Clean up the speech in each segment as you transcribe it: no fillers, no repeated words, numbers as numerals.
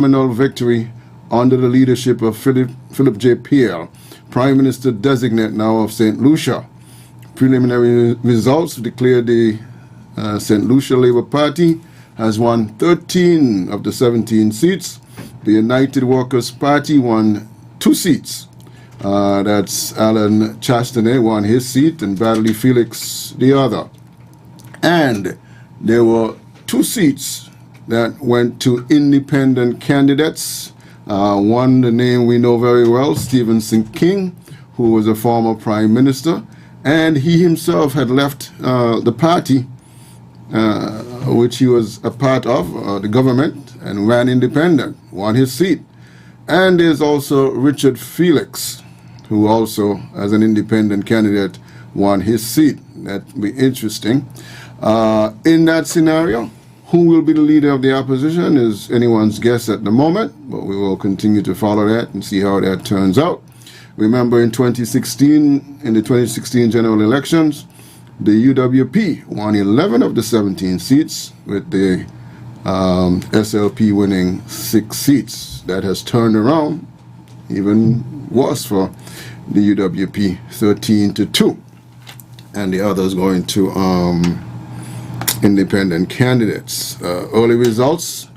phenomenal victory under the leadership of Philip J. Pierre, Prime Minister designate now of St. Lucia. Preliminary results declared the St. Lucia Labour Party has won 13 of the 17 seats. The United Workers' Party won 2 seats. That's Alan Chastanet won his seat and Bradley Felix the other. And there were 2 seats that went to independent candidates. One, the name we know very well, Stephenson King, who was a former prime minister, and he himself had left the party which he was a part of, the government, and ran independent, won his seat. And there's also Richard Felix, who also, as an independent candidate, won his seat. That'd be interesting. In that scenario, who will be the leader of the opposition is anyone's guess at the moment, but we will continue to follow that and see how that turns out. Remember in the 2016 general elections, the UWP won 11 of the 17 seats, with the SLP winning 6 seats. That has turned around, even worse for the UWP, 13-2, and the others going to independent candidates. Early results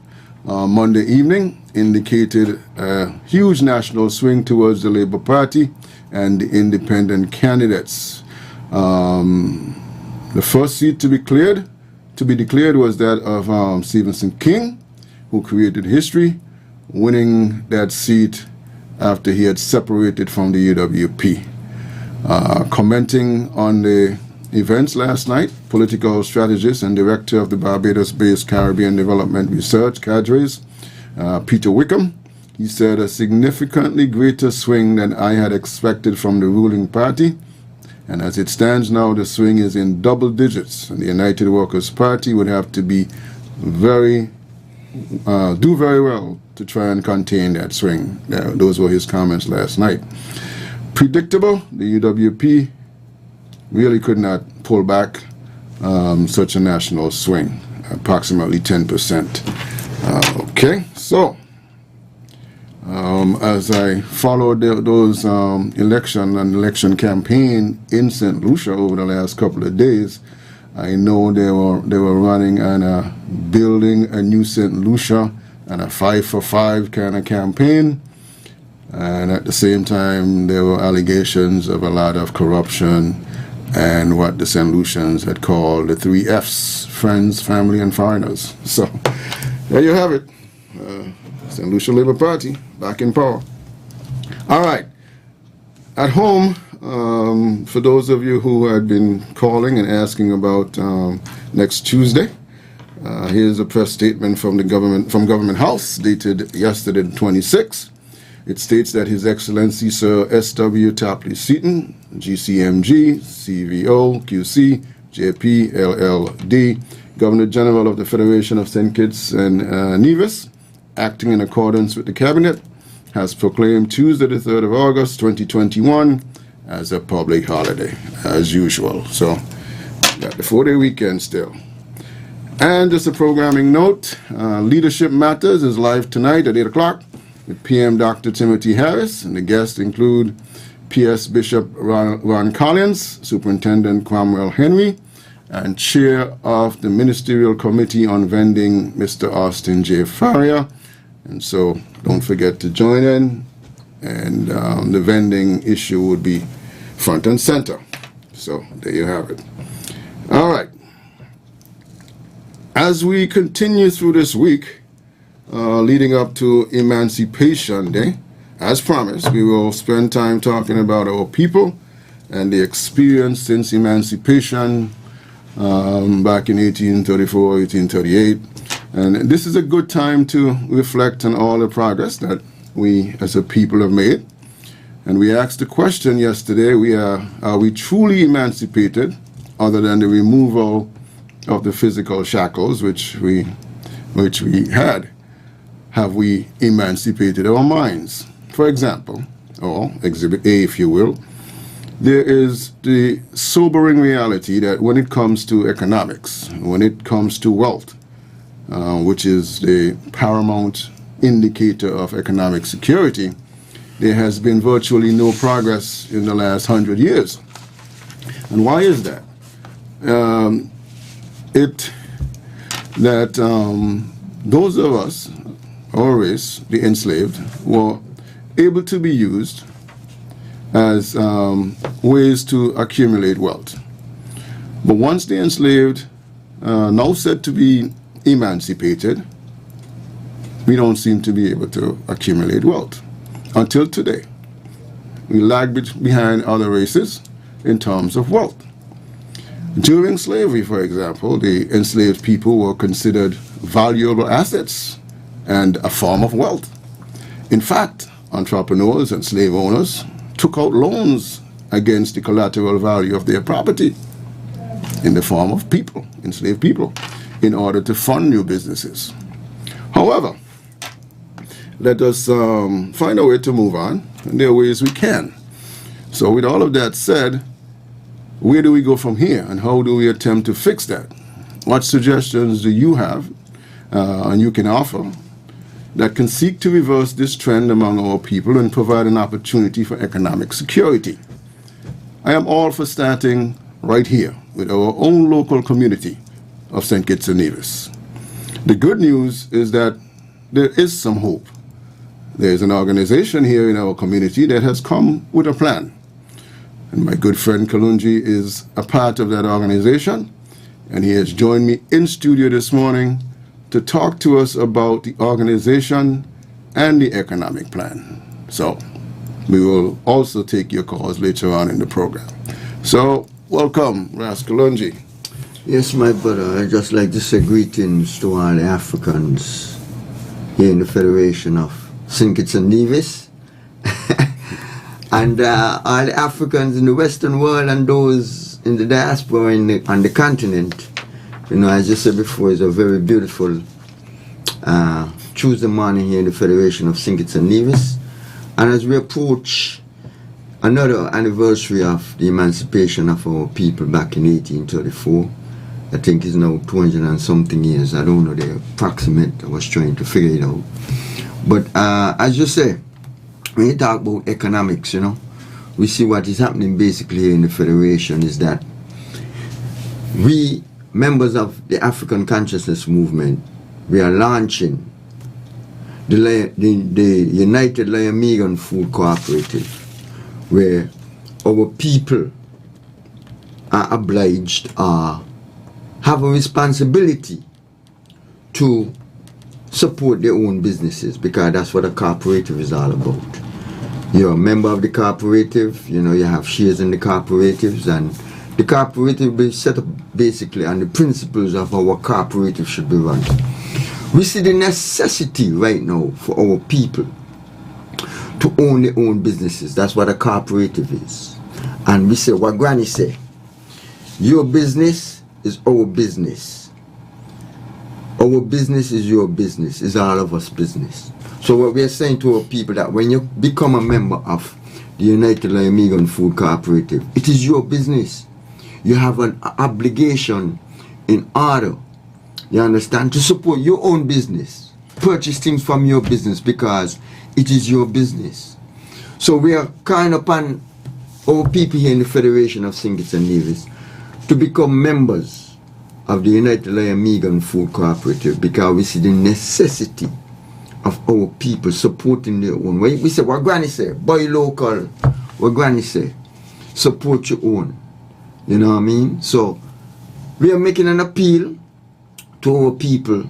Monday evening indicated a huge national swing towards the Labour Party and the independent candidates. The first seat to be declared was that of Stephenson King, who created history, winning that seat after he had separated from the UWP. Commenting on the events last night, political strategist and director of the Barbados-based Caribbean Development Research, CADRES, Peter Wickham, he said a significantly greater swing than I had expected from the ruling party. And as it stands now, the swing is in double digits, and the United Workers' Party would have to be do very well to try and contain that swing. Those were his comments last night. Predictable, the UWP really could not pull back such a national swing, approximately 10%. Okay, so as I followed those election campaign in St. Lucia over the last couple of days, I know they were running and building a new St. Lucia and a 5 for 5 kind of campaign, and at the same time there were allegations of a lot of corruption and what the St. Lucians had called the 3 Fs: friends, family, and foreigners. So there you have it. St. Lucia Labour Party back in power. All right. At home, for those of you who had been calling and asking about next Tuesday, here's a press statement from Government House dated yesterday, the 26th. It states that His Excellency Sir S.W. Tapley Seaton, GCMG, CVO, QC, JP, LLD, Governor General of the Federation of St. Kitts and Nevis, acting in accordance with the Cabinet, has proclaimed Tuesday the 3rd of August 2021 as a public holiday, as usual. So, got the 4-day weekend still. And just a programming note, Leadership Matters is live tonight at 8 o'clock with PM Dr. Timothy Harris, and the guests include PS Bishop Ron Collins, Superintendent Cromwell Henry, and Chair of the Ministerial Committee on Vending, Mr. Austin J. Faria. And so don't forget to join in, and the vending issue would be front and center. So there you have it. All right. As we continue through this week, leading up to Emancipation Day, as promised, we will spend time talking about our people and the experience since emancipation back in 1834, 1838. And this is a good time to reflect on all the progress that we as a people have made. And we asked the question yesterday, are we truly emancipated, other than the removal of the physical shackles which we had? Have we emancipated our minds? For example, or Exhibit A, if you will, there is the sobering reality that when it comes to economics, when it comes to wealth, which is the paramount indicator of economic security, there has been virtually no progress in the last 100 years. And why is that? Those of us, our race, the enslaved, were able to be used as ways to accumulate wealth. But once the enslaved, now said to be emancipated, we don't seem to be able to accumulate wealth. Until today, we lag behind other races in terms of wealth. During slavery, for example, the enslaved people were considered valuable assets and a form of wealth. In fact, entrepreneurs and slave owners took out loans against the collateral value of their property in the form of people, enslaved people, in order to fund new businesses. However, let us find a way to move on, and there are ways we can. So with all of that said, where do we go from here, and how do we attempt to fix that? What suggestions do you have and you can offer that can seek to reverse this trend among our people and provide an opportunity for economic security? I am all for starting right here with our own local community of St. Kitts and Nevis. The good news is that there is some hope. There's an organization here in our community that has come with a plan. And my good friend Kalunji is a part of that organization, and he has joined me in studio this morning to talk to us about the organization and the economic plan. So we will also take your calls later on in the program. So welcome, Ras Kalunji. Yes, my brother, I'd just like to say greetings to all the Africans here in the Federation of St. Kitts and Nevis. And all the Africans in the Western world and those in the diaspora on the continent. You know, as I said before, it's a very beautiful Tuesday morning here in the Federation of St. Kitts and Nevis. And as we approach another anniversary of the emancipation of our people back in 1834, I think it's now 200 and something years. I don't know the approximate. I was trying to figure it out. But as you say, when you talk about economics, you know, we see what is happening basically here in the Federation is that we, members of the African Consciousness Movement, we are launching the United Liamegan Food Cooperative, where our people are obliged or have a responsibility to support their own businesses, because that's what a cooperative is all about. You're a member of the cooperative, you know, you have shares in the cooperatives, and the cooperative will be set up basically on the principles of how a cooperative should be run. We see the necessity right now for our people to own their own businesses. That's what a cooperative is. And we say what Granny say, your business is our business. Our business is your business, is all of us business. So what we are saying to our people, that when you become a member of the United Liamegan Food Cooperative, it is your business. You have an obligation in order, you understand, to support your own business. Purchase things from your business because it is your business. So we are calling upon our people here in the Federation of St. Kitts and Nevis to become members of the United Liamegan Food Cooperative, because we see the necessity of our people supporting their own. We say what Granny say, buy local. What Granny say, support your own. You know what I mean? So we are making an appeal to our people,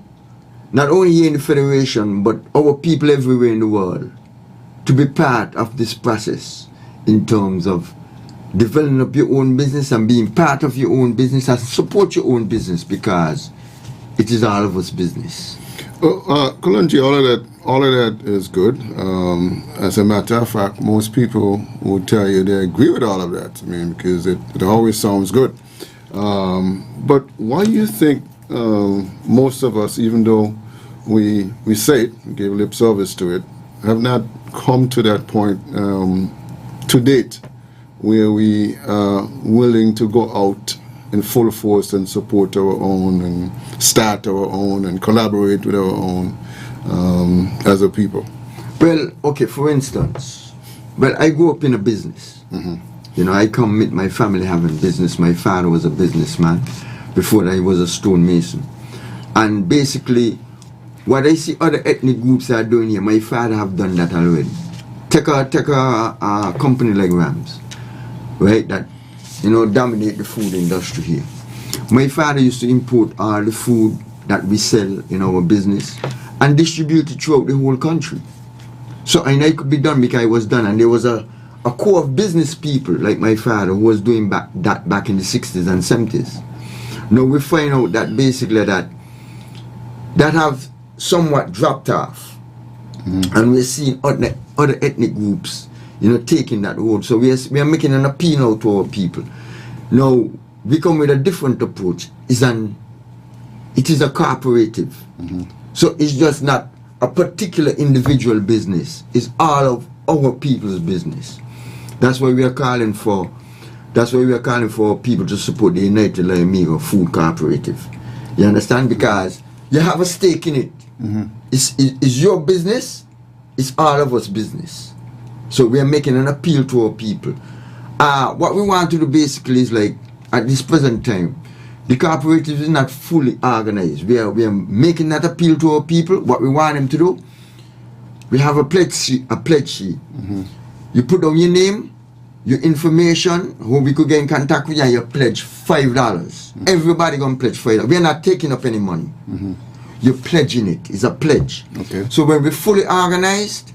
not only here in the Federation, but our people everywhere in the world, to be part of this process in terms of developing up your own business and being part of your own business and support your own business, because it is all of us business. Kalunji, all of that is good. As a matter of fact, most people would tell you they agree with all of that. I mean, because it always sounds good. But why do you think most of us, even though we say it, we gave lip service to it, have not come to that point to date where we are willing to go out in full force and support our own and start our own and collaborate with our own? as a people? Well, okay, for instance, well, I grew up in a business. You know, I come with my family having business. My father was a businessman before that he was a stonemason. And basically, what I see other ethnic groups are doing here, my father have done that already. Take a company like Rams, right, that, you know, dominate the food industry here. My father used to import all the food that we sell in our business and distribute it throughout the whole country. So I know it could be done because it was done, and there was a core of business people like my father who was doing that back in the 60s and 70s. Now we find out that basically that have somewhat dropped off, and we're seeing other ethnic groups, you know, taking that road. So we are making an appeal now to our people. Now we come with a different approach. It is a cooperative. So it's just not a particular individual business. It's all of our people's business. That's why we are calling for people to support the United La Amiga Food Cooperative. You understand? Because you have a stake in it. It's your business. It's all of us business. So we are making an appeal to our people. What we want to do basically is, like, at this present time, the cooperative is not fully organized. We are making that appeal to our people. What we want them to do, we have a pledge sheet. You put down your name, your information, who we could get in contact with you, and you pledge $5. Everybody gonna pledge $5. We are not taking up any money. You're pledging it. It's a pledge. Okay. So when we're fully organized,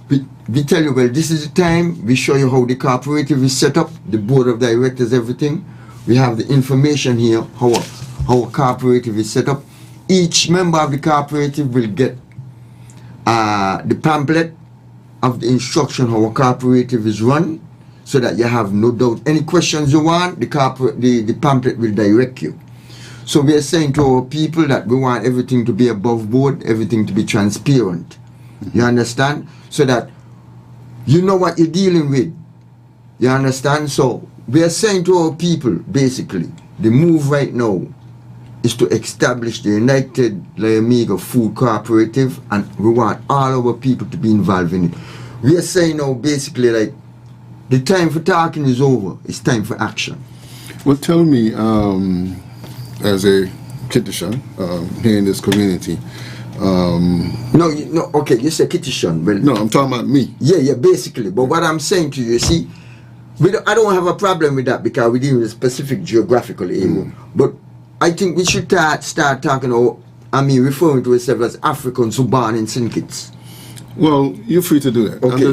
we tell you, well, this is the time. We show you how the cooperative is set up, the board of directors, everything. We have the information here, how a cooperative is set up. Each member of the cooperative will get the pamphlet of the instruction how a cooperative is run, so that you have no doubt. Any questions you want, the pamphlet will direct you. So we are saying to our people that we want everything to be above board, everything to be transparent. You understand? So that you know what you're dealing with. You understand? So we are saying to our people, basically, the move right now is to establish the United La Amiga Food Cooperative, and we want all our people to be involved in it. We are saying now, basically, like, the time for talking is over. It's time for action. Well, tell me, as a Kitishan here in this community. Okay, you say Kitishan. Well, no, I'm talking about me. Yeah, basically. But what I'm saying to you, see, I don't have a problem with that because we deal with a specific geographical area. But I think we should start talking about, referring to ourselves as Africans who born in St. Kitts. Well, you're free to do that. Okay.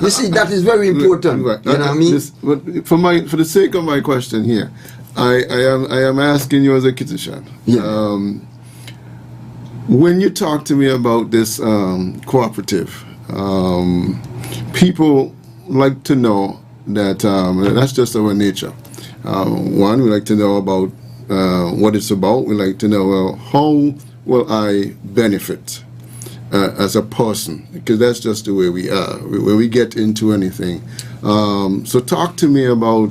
You see, that is very important. Right. You know what I mean? But for the sake of my question here, I am asking you as a Kitishan. Yeah. When you talk to me about this cooperative, people like to know that that's just our nature. One, we like to know about what it's about. We like to know how will I benefit as a person, because that's just the way we are when we get into anything. So talk to me about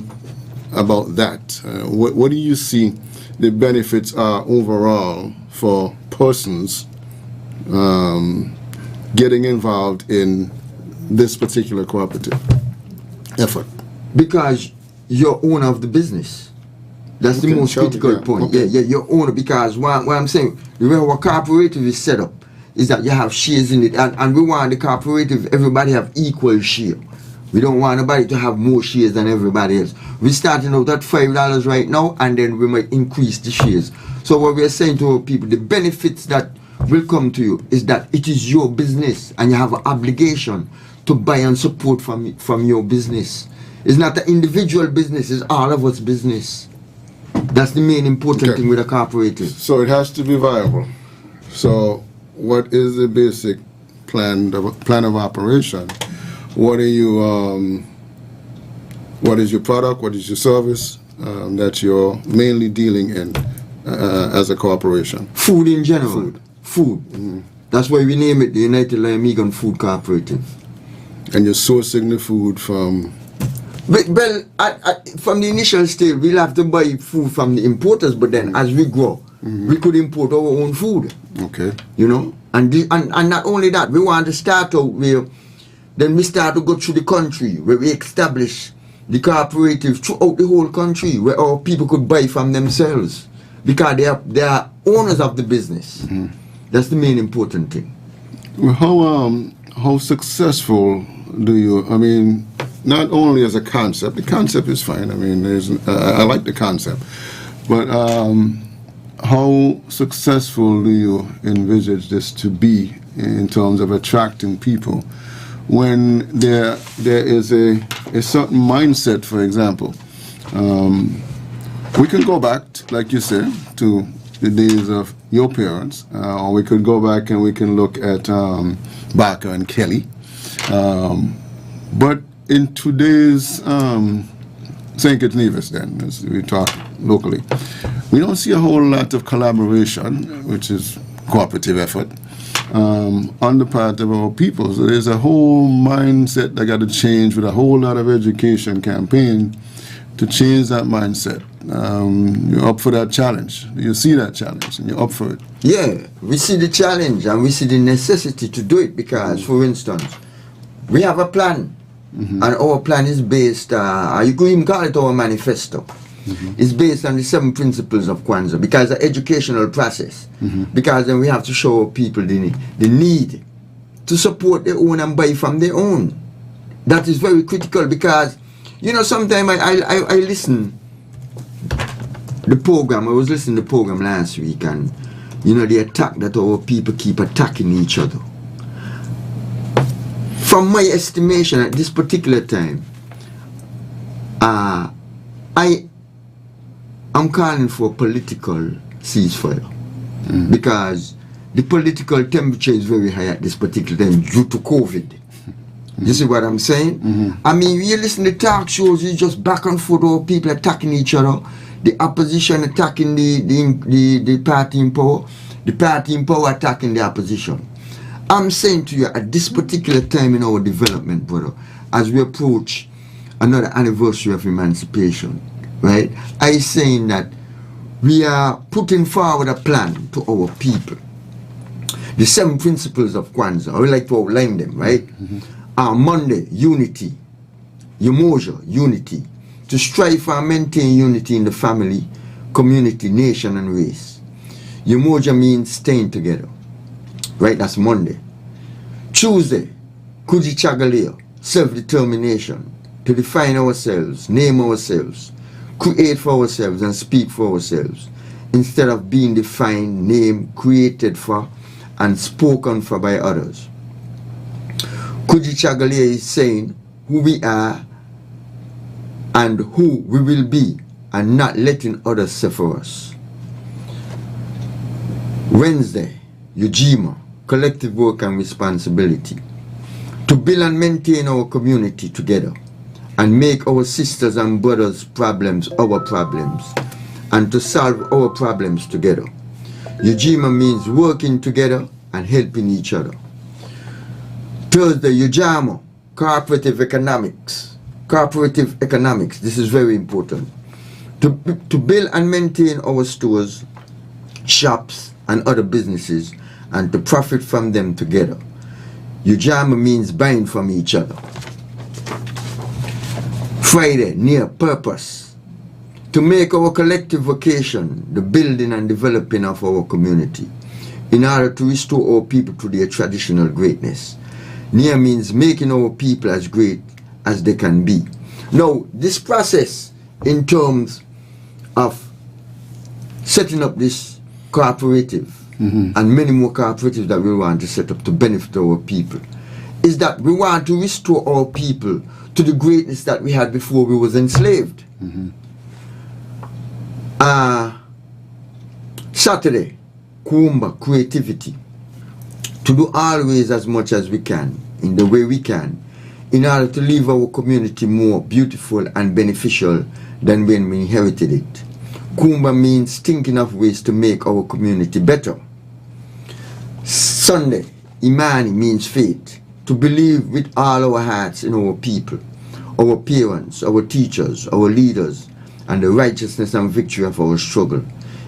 that. What do you see the benefits are overall for persons getting involved in this particular cooperative effort? Because you're owner of the business. That's the most critical point. Okay. Yeah, you're owner, because what I'm saying, the way our cooperative is set up is that you have shares in it, and we want the cooperative, everybody have equal share. We don't want nobody to have more shares than everybody else. We're starting out at $5 right now, and then we might increase the shares. So what we are saying to our people, the benefits that will come to you is that it is your business, and you have an obligation to buy and support from your business. It's not an individual business, it's all of us business. That's the main important thing with a cooperative. So it has to be viable. So what is the basic plan of operation? What are you? What is your product? What is your service that you're mainly dealing in as a corporation? Food in general. Food. That's why we name it the United La Amiga Food Cooperative. And you're sourcing the food from? Well, from the initial stage, we'll have to buy food from the importers, but then as we grow, we could import our own food. Okay. You know? And not only that, we want to start out where then we start to go through the country where we establish the cooperative throughout the whole country where our people could buy from themselves because they are owners of the business. That's the main important thing. Well, how successful do you? I mean, not only as a concept. The concept is fine. I mean, I like the concept, but how successful do you envisage this to be in terms of attracting people when there is a certain mindset? For example, we can go back, like you said, to the days of your parents, or we could go back and we can look at Barker and Kelly. But in today's St. Kitts Nevis, then, as we talk locally, we don't see a whole lot of collaboration, which is cooperative effort, on the part of our people. So there's a whole mindset that got to change with a whole lot of education campaign to change that mindset. You're up for that challenge. You see that challenge and you're up for it. Yeah, we see the challenge and we see the necessity to do it because, for instance, we have a plan. And our plan is based, you could even call it our manifesto. It's based on the 7 principles of Kwanzaa because it's an educational process. Because then we have to show people the need to support their own and buy from their own. That is very critical because, you know, sometimes I listen the program. I was listening to the program last week and, you know, the attack that our people keep attacking each other. From my estimation at this particular time, I am calling for a political ceasefire because the political temperature is very high at this particular time due to COVID. You see what I'm saying? I mean, you listen to talk shows, it's just back and forth, or people attacking each other, the opposition attacking the party in power, the party in power attacking the opposition. I'm saying to you, at this particular time in our development, brother, as we approach another anniversary of emancipation, right, I'm saying that we are putting forward a plan to our people. The 7 principles of Kwanzaa, I would like to outline them, right? Monday, unity. Umoja, unity. To strive for and maintain unity in the family, community, nation, and race. Umoja means staying together. Right, that's Monday. Tuesday, Kujichagaleo, self-determination, to define ourselves, name ourselves, create for ourselves and speak for ourselves, instead of being defined, named, created for, and spoken for by others. Kujichagaleo is saying who we are and who we will be, and not letting others say for us. Wednesday, Ujima, collective work and responsibility. To build and maintain our community together and make our sisters and brothers' problems our problems and to solve our problems together. Ujima means working together and helping each other. Thursday, Ujama, cooperative economics. Cooperative economics, this is very important. To build and maintain our stores, shops, and other businesses, and to profit from them together. Ujama means buying from each other. Friday, near purpose. To make our collective vocation the building and developing of our community in order to restore our people to their traditional greatness. Near means making our people as great as they can be. Now, this process in terms of setting up this cooperative and many more cooperatives that we want to set up to benefit our people is that we want to restore our people to the greatness that we had before we was enslaved. Saturday, Kumba, creativity. To do always as much as we can, in the way we can, in order to leave our community more beautiful and beneficial than when we inherited it. Kumba means thinking of ways to make our community better. Sunday, Imani means faith. To believe with all our hearts in our people, our parents, our teachers, our leaders, and the righteousness and victory of our struggle.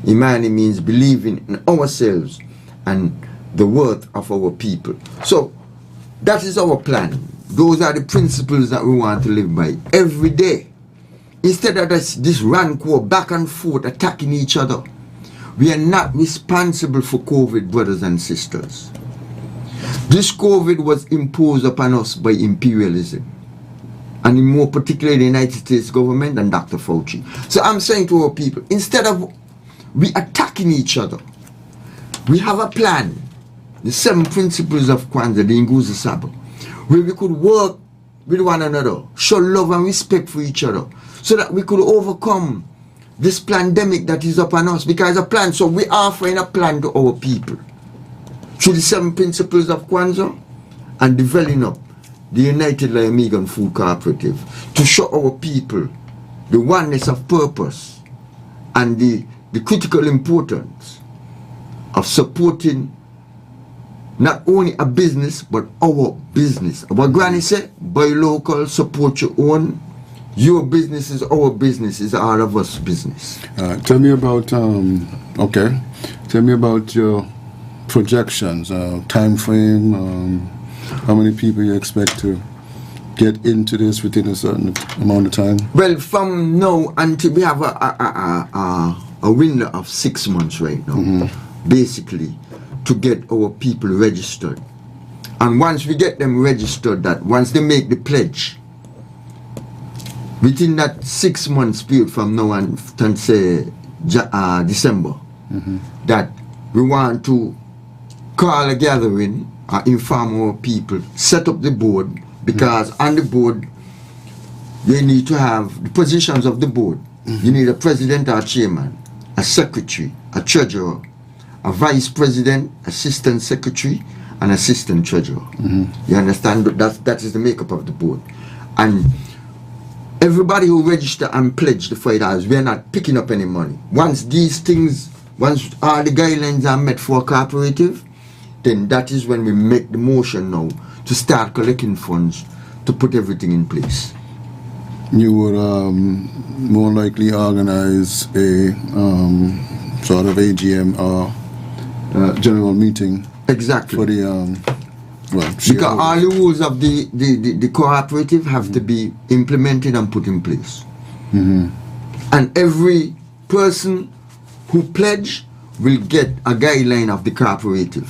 Imani means believing in ourselves and the worth of our people. So that is our plan. Those are the principles that we want to live by every day. Instead of this rancor back and forth attacking each other, we are not responsible for COVID, brothers and sisters. This COVID was imposed upon us by imperialism, and in more particularly the United States government and Dr. Fauci. So I'm saying to our people, instead of we attacking each other, we have a plan, the 7 principles of Candid, the Nguzo Sabo, where we could work with one another, show love and respect for each other, so that we could overcome this pandemic that is upon us. Because a plan, so we are offering a plan to our people through the 7 principles of Kwanzaa and developing up the United Liamigan Food Cooperative to show our people the oneness of purpose and the critical importance of supporting not only a business but our business. Our granny said, buy local, support your own. Your business is our business, is all of us business. Tell me about tell me about your projections, time frame, how many people you expect to get into this within a certain amount of time? Well, from now until we have a window of 6 months right now, basically, to get our people registered. And once we get them registered, that once they make the pledge, within that 6 months period from now until say December, that we want to call a gathering, inform our people, set up the board, because on the board you need to have the positions of the board. You need a president or chairman, a secretary, a treasurer, a vice president, assistant secretary, and assistant treasurer. You understand? That is the makeup of the board. And everybody who register and pledge the $5, we are not picking up any money. Once all the guidelines are met for a cooperative, then that is when we make the motion now to start collecting funds to put everything in place. You would more likely organize a sort of AGM or general meeting. Exactly. For the because all the rules of the cooperative have to be implemented and put in place. And every person who pledge will get a guideline of the cooperative.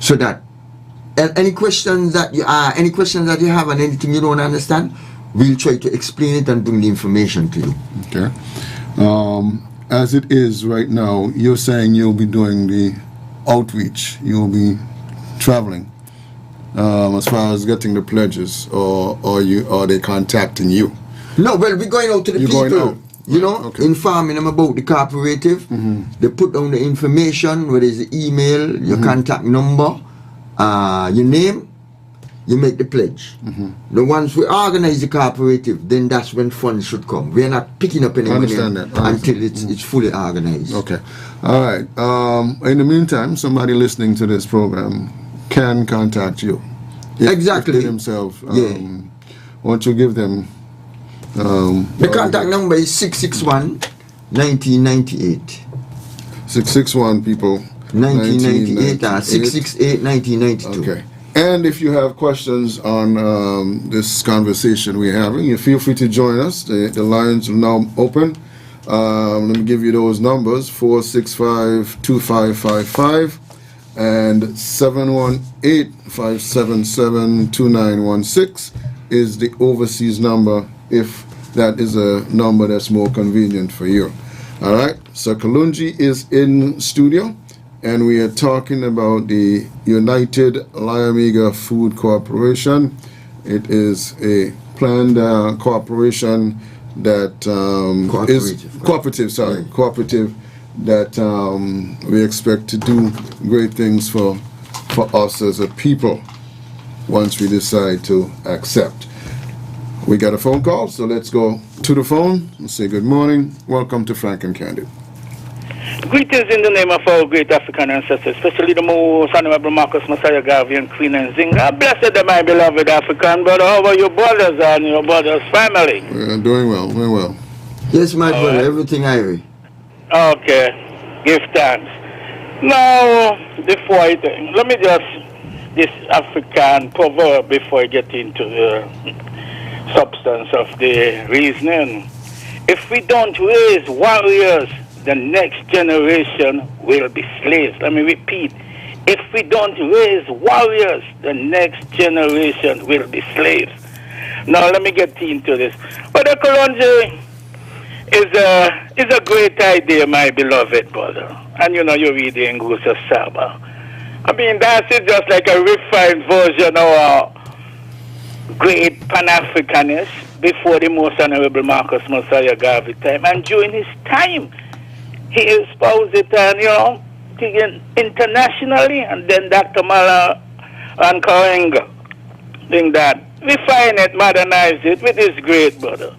So that any questions that you have and anything you don't understand, we'll try to explain it and bring the information to you. Okay. As it is right now, you're saying you'll be doing the outreach, you'll be traveling as far as getting the pledges, or are they contacting you? No, well, we're going out to the people. You know, informing them about the cooperative. They put down the information, whether it's the email, your contact number, your name, you make the pledge. The once we organize the cooperative, then that's when funds should come. We are not picking up any money until it's fully organized. Okay. All right. In the meantime, somebody listening to this program can contact you. Exactly. If they themselves. Won't you give them... the contact number is 661-1998. 661 people. 1998 or 668-1992. Okay. And if you have questions on this conversation we're having, you feel free to join us. The lines are now open. Let me give you those numbers: 465-2555 and 718-577-2916 is the overseas number, if that is a number that's more convenient for you. All right. So Kalunji is in studio, and we are talking about the United Liamiga Food Corporation. It is a planned corporation that cooperative that we expect to do great things for us as a people once we decide to accept. We got a phone call, so let's go to the phone and say good morning. Welcome to Frank and Candid. Greetings in the name of our great African ancestors, especially the most honorable Marcus Messiah Garvey and Queen and Zinga. Blessed them, my beloved African brother. How are your brothers and your brothers' family? We're doing well, very well. Yes, my brother, everything Irie. Okay, give thanks. Now, before let me just, this African proverb before I get into the substance of the reasoning. If we don't raise warriors, the next generation will be slaves. Let me repeat. If we don't raise warriors, the next generation will be slaves. Now let me get into this. But the Kalonji is a great idea, my beloved brother. And you know you're reading Ngusa Saba. I mean, that's it, just like a refined version of our great Pan-Africanist before the most honorable Marcus Mosiah Garvey time. And during his time, he espoused it and, you know, internationally, and then Dr. Mala and Kawenga doing that. Refine it, modernize it with his great brother.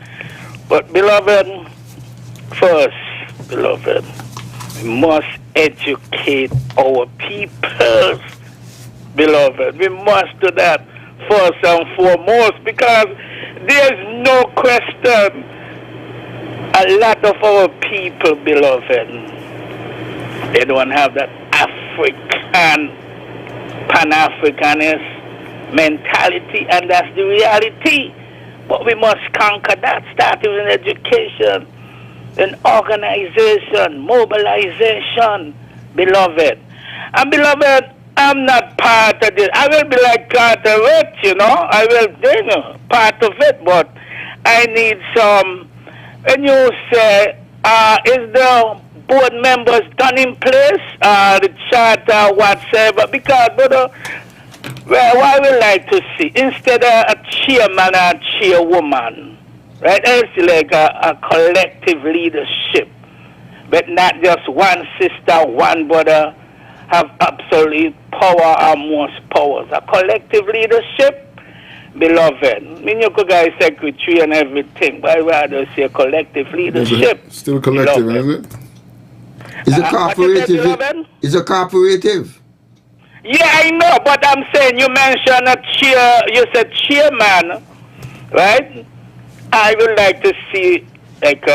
But beloved, first, beloved, we must educate our people, beloved. We must do that first and foremost, because there's no question a lot of our people, beloved, they don't have that African, Pan-Africanist mentality, and that's the reality. But we must conquer that, starting with education, in organization, mobilization, beloved. And beloved, I'm not part of this. I will be like Carteret, you know. I will be part of it, but I need some. When you say, is the board members done in place, the charter, whatsoever? Because, brother, well, what I would like to see, instead of a chairman or a chairwoman, right, it's like a collective leadership, but not just one sister, one brother have absolute power or most powers. A collective leadership, beloved. I mean, you could guys secretary and everything, but I rather say a collective leadership. Still collective, isn't it? Is a cooperative? Is a cooperative? Yeah, I know, but I'm saying you mentioned a chair. You said chairman, right? I would like to see, like,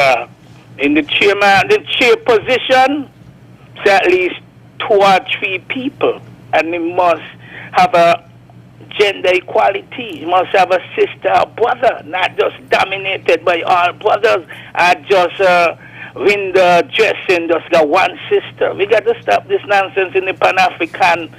in the chair position, say at least 2 or 3 people, and it must have a gender equality. You must have a sister or brother, not just dominated by all brothers, or just window dressing, just got one sister. We got to stop this nonsense in the Pan-African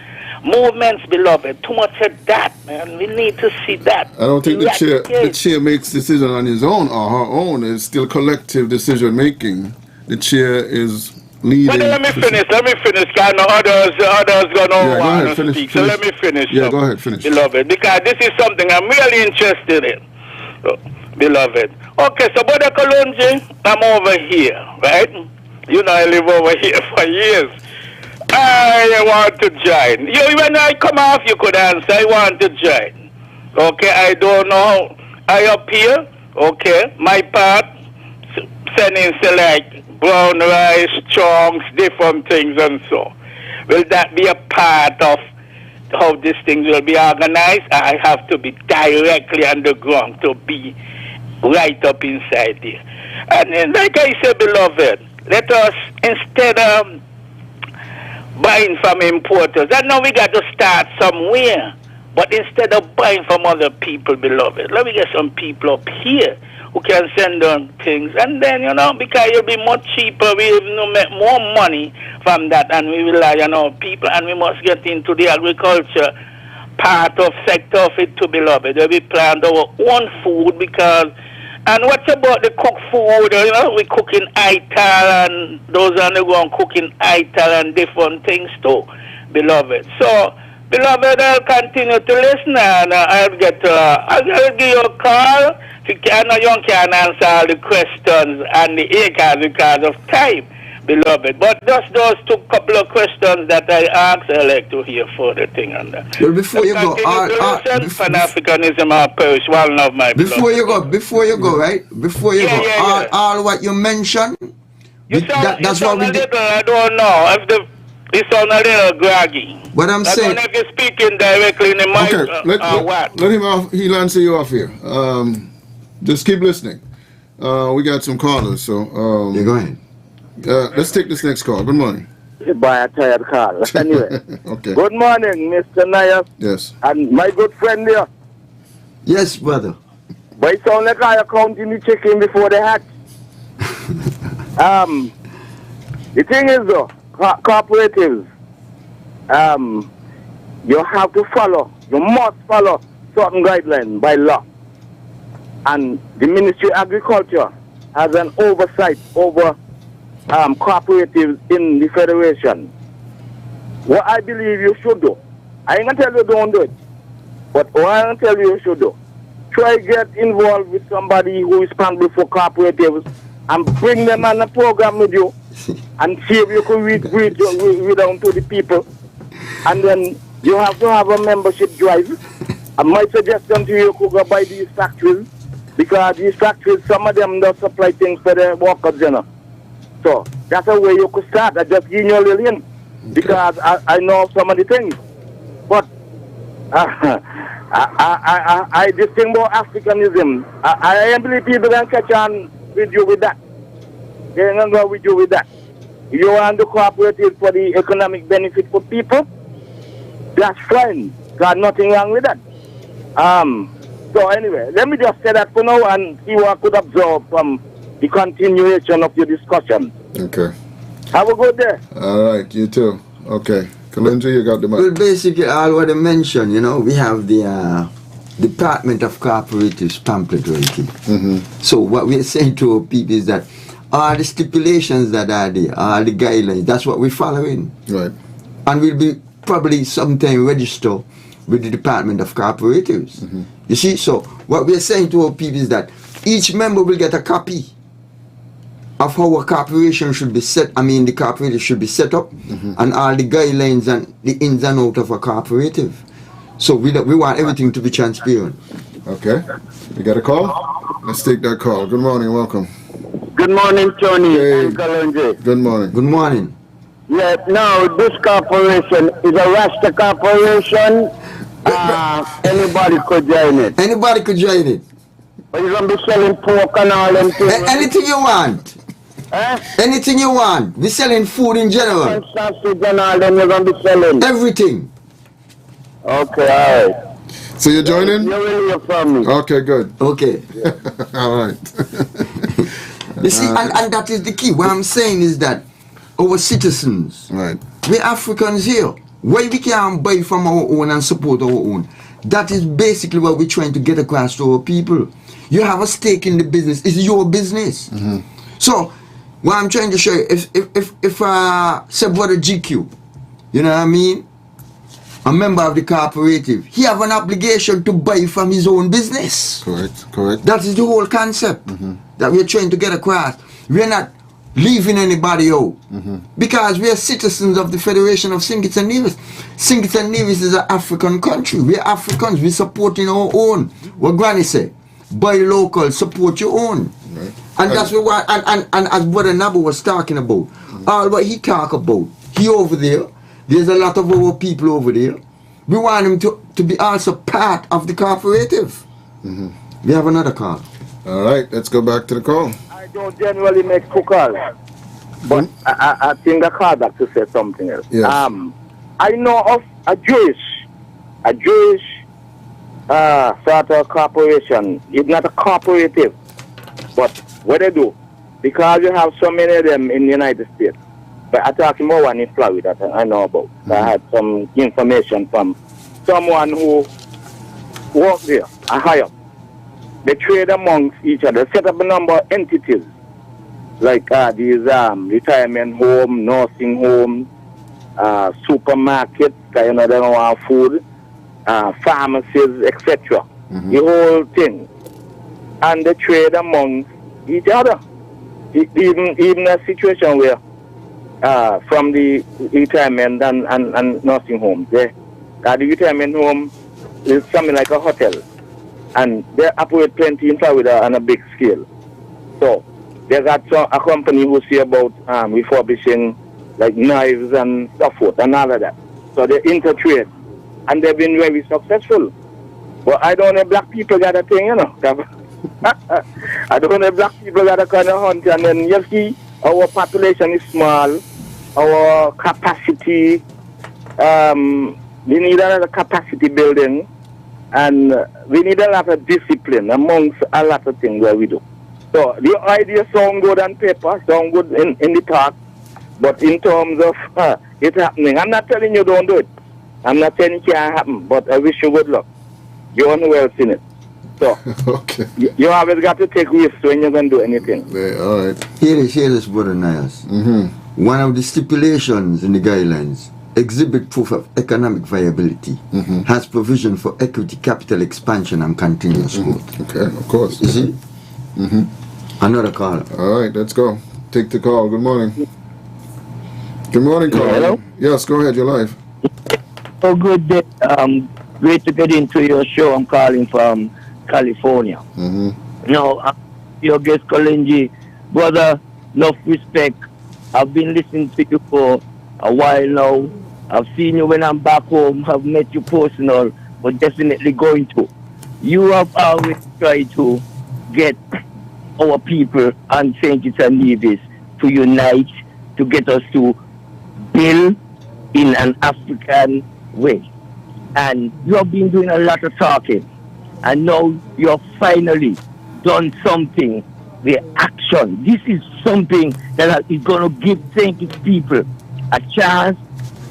movements, beloved. Too much of that, man. We need to see that. I don't think the chair makes decision on his own or her own. It's still collective decision making. The chair is leading. But let me finish. Because others gonna want to speak. So let me finish. Yeah, go ahead, finish. Beloved, because this is something I'm really interested in. So, beloved. Okay, so Brother Kalonji, I'm over here, right? You know I live over here for years. I want to join. When I come off, you could answer, I want to join. Okay, I don't know. I up here, okay, my part, sending select brown rice, chunks, different things and so. Will that be a part of how these things will be organized? I have to be directly on the ground to be right up inside there. And then, like I said, beloved, let us, instead of buying from importers, I know we got to start somewhere, but instead of buying from other people, beloved, let me get some people up here who can send on things, and then, you know, because it'll be much cheaper, we will make more money from that, and we rely on our people, and we must get into the agriculture part of sector of it too, beloved. We plant our own food, because, and what's about the cooked food, you know, we cook in ital, and those on the ground cooking ital and different things too, beloved. So, beloved, I'll continue to listen, and I'll give you a call. I know you can't answer all the questions and the acres because of time, beloved. But just those 2 couple of questions that I asked, I like to hear further thing on that. Well, before you go, Pan-Africanism I perish, one of my before you go, right? Before you go, all what you mentioned, that's what we did. I don't know. It sounds a little groggy. But I'm saying, if you're speaking directly in the mic, let him off. He'll answer you off here. Just keep listening. We got some callers, so yeah, go ahead. Let's take this next call. Good morning. by a tired call. Anyway. Okay. Good morning, Mr. Nayas. Yes. And my good friend there. Yes, brother. But it sounds like I counting the chicken before they hatch. The thing is though, cooperatives, you have to follow, you must follow certain guidelines by law. And the Ministry of Agriculture has an oversight over cooperatives in the Federation. What I believe you should do, I ain't gonna tell you don't do it, but what I'm gonna tell you should do, try get involved with somebody who is responsible for cooperatives and bring them on a program with you and see if you can read down to the people. And then you have to have a membership drive. And my suggestion to you could go by these factories, because these factories, some of them don't supply things for the workers, you know. So that's a way you could start. I just give you a little hint, because I know some of the things. But I just think about Africanism. I believe people can catch on with you with that. They don't go with you with that. You want to cooperate for the economic benefit for people? That's fine. Got nothing wrong with that. So anyway, let me just say that for now and see what I could observe from the continuation of your discussion. Okay. Have a good day. All right. You too. Okay. Kalunji, you got the mic. Well, basically, all what I mentioned, you know, we have the Department of Cooperatives pamphlet right here. Mm-hmm. So what we're saying to our people is that all the stipulations that are there, all the guidelines, that's what we're following. Right. And we'll be probably sometime registered with the Department of Cooperatives. Mm-hmm. You see, so what we're saying to our people is that each member will get a copy of how a corporation should be set, the cooperative should be set up, mm-hmm. and all the guidelines and the ins and outs of a cooperative. So we want everything to be transparent. Okay. We got a call? Let's take that call. Good morning. Welcome. Good morning, Tony Hey. and Kalonji. Good morning. Good morning. Yeah, now this corporation is a Rasta corporation. Anybody could join it. Anybody could join it. But you're going to be selling pork and all them things. Anything you want. Anything you want. We're selling food in general. And sausage and all them you're going to be selling. Everything. Okay, all right. So you're joining? You will hear from me. Okay, good. Okay. All right. You see, and that is the key. What I'm saying is that our citizens, Right. we Africans here, why we can't buy from our own and support our own. That is basically what we're trying to get across to our people. You have a stake in the business. It's your business. Mm-hmm. So, what I'm trying to show you, if say brother GQ, you know what I mean? A member of the cooperative, he have an obligation to buy from his own business. Correct. That is the whole concept that we're trying to get across. We're not leaving anybody out because we are citizens of the Federation of St. and Nevis. St. and Nevis is an African country. We're Africans. We're supporting our own. What Granny say? Buy local, support your own. Right. And that's what and as Brother Nabu was talking about, all what he talk about, he over there, there's a lot of our people over there. We want him to be also part of the cooperative. We have another call. All right, let's go back to the call. I don't generally make two calls, but I think I call back to say something else. Yes. I know of a Jewish sort of corporation. It's not a cooperative, but what they do, because you have so many of them in the United States. But I'm talking about one in Florida that I know about. I had some information from someone who worked there, a higher. They trade amongst each other, set up a number of entities, like these retirement home, nursing home, supermarkets, they don't want food, pharmacies, etc. The whole thing. And they trade amongst each other. Even a situation where from the retirement and nursing homes, the retirement home is something like a hotel. And they operate plenty in Florida on a big scale. So they got a company who see about refurbishing like knives and stuff forth and all of that. So they intertrade. And they've been very successful. But I don't know black people got a thing, you know. I don't know black people got a kind of hunt, and then you see our population is small our capacity. We need another capacity building, and we need a lot of discipline amongst a lot of things that we do. So the idea sound good on paper, sound good in the talk, but in terms of it happening, I'm not telling you don't do it. I'm not saying it can't happen, but I wish you good luck. You're well in it. So Okay. you always got to take risks when you're going to do anything. Yeah, all right. Here is, Brother Nias. One of the stipulations in the guidelines, exhibit proof of economic viability, has provision for equity capital expansion and continuous growth. Okay, of course. You see? Another call. All right, let's go. Take the call. Good morning. Good morning, caller. Hello? Yes, go ahead. You're live. Oh, good day. Great to get into your show. I'm calling from California. Now, your guest, Kalenji, brother, enough respect. I've been listening to you for a while now. I've seen you when I'm back home. I've met you personal, but definitely going to. You have always tried to get our people and St. Kitts and Nevis to unite, to get us to build in an African way. And you have been doing a lot of talking. And now you have finally done something, the action. This is something that is going to give St. Kitts people a chance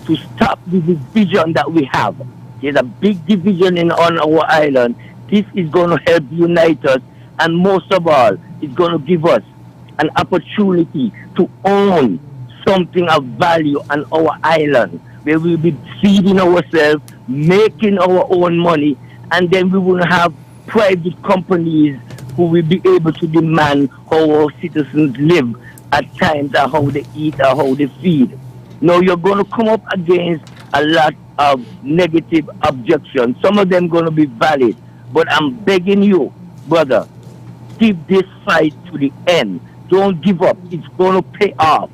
to stop the division that we have. There's a big division on our island. This is going to help unite us. And most of all, it's going to give us an opportunity to own something of value on our island, where we'll be feeding ourselves, making our own money, and then we will have private companies who will be able to demand how our citizens live at times, or how they eat, or how they feed. Now you're going to come up against a lot of negative objections. Some of them going to be valid, but I'm begging you, brother, keep this fight to the end. Don't give up. It's going to pay off.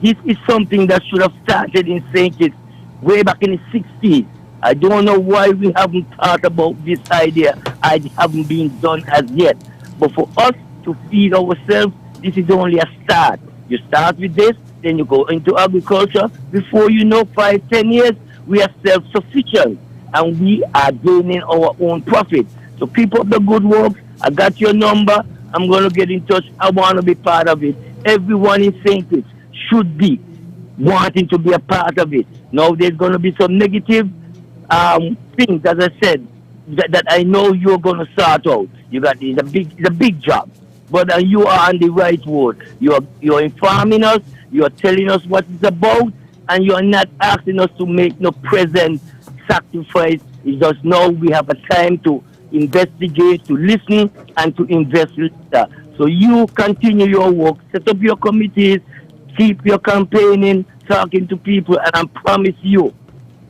This is something that should have started in St. Kitts way back in the 60s. I don't know why we haven't thought about this idea. It haven't been done as yet. But for us to feed ourselves, this is only a start. You start with this, then you go into agriculture. Before you know, 5-10 years, we are self-sufficient and we are gaining our own profit. So keep up the good work. I got your number. I'm going to get in touch. I want to be part of it. Everyone in St. Kitts should be wanting to be a part of it. Now there's going to be some negative things, as I said, that I know you're going to sort out. It's a big job, but you are on the right road. You're informing us. You're telling us what it's about, and you're not asking us to make no present sacrifice. It's just now we have a time to investigate, to listen, and to invest later. So you continue your work, set up your committees, keep your campaigning, talking to people, and I promise you